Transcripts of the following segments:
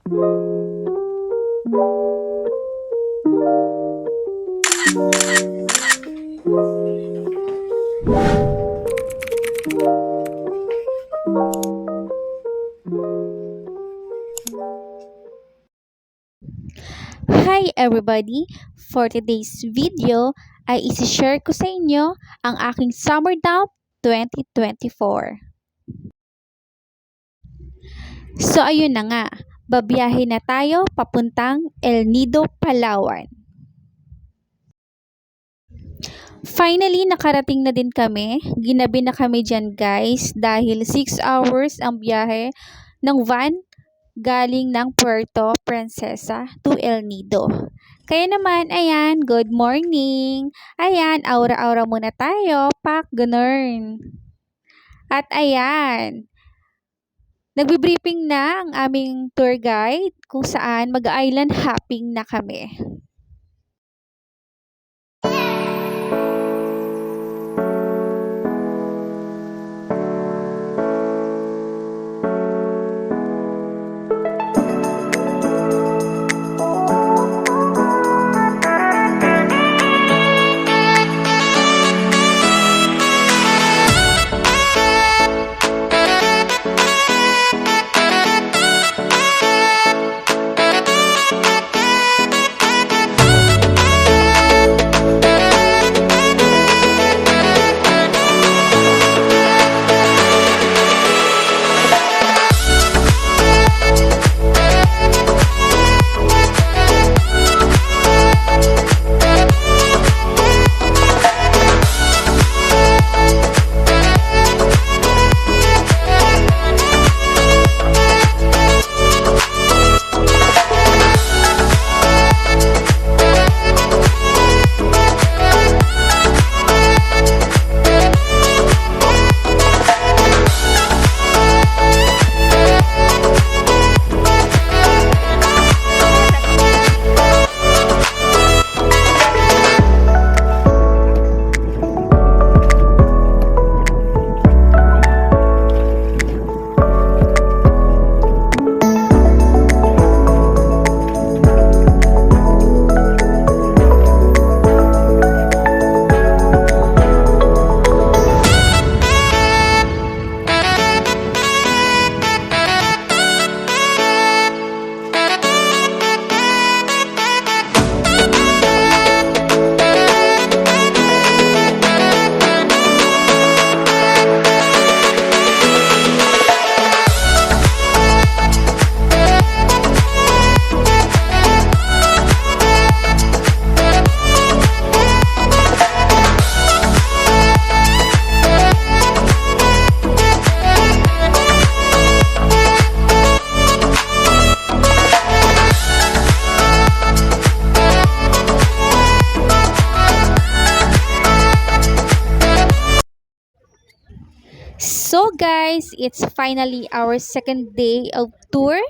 Hi everybody! For today's video ay isi-share ko sa inyo ang aking Summer Dump 2024. So ayun na nga, babiyahe na tayo papuntang El Nido, Palawan. Finally, nakarating na din kami. Ginabi na kami dyan guys dahil 6 hours ang biyahe ng van galing ng Puerto Princesa to El Nido. Kaya naman, ayan, good morning. Ayan, aura-aura muna tayo, pak, ganun. At ayan, nagbi-briefing na ang aming tour guide kung saan mag-island hopping na kami. So guys, it's finally our second day of tour.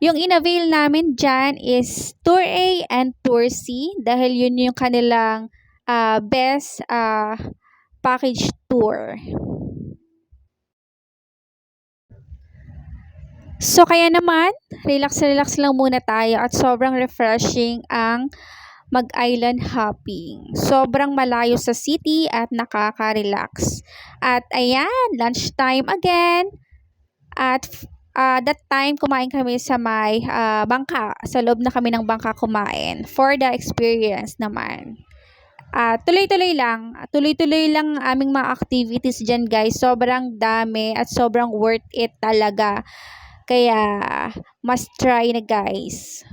Yung in-avail namin dyan is Tour A and Tour C dahil yun yung kanilang best package tour. So kaya naman, relax lang muna tayo at sobrang refreshing ang mag-island hopping. Sobrang malayo sa city at nakaka-relax. At ayan, lunchtime again. At that time, kumain kami sa may bangka. Sa loob na kami ng bangka kumain. For the experience naman. Tuloy-tuloy lang. Tuloy-tuloy lang ang aming mga activities dyan guys. Sobrang dami at sobrang worth it talaga. Kaya, must try na guys.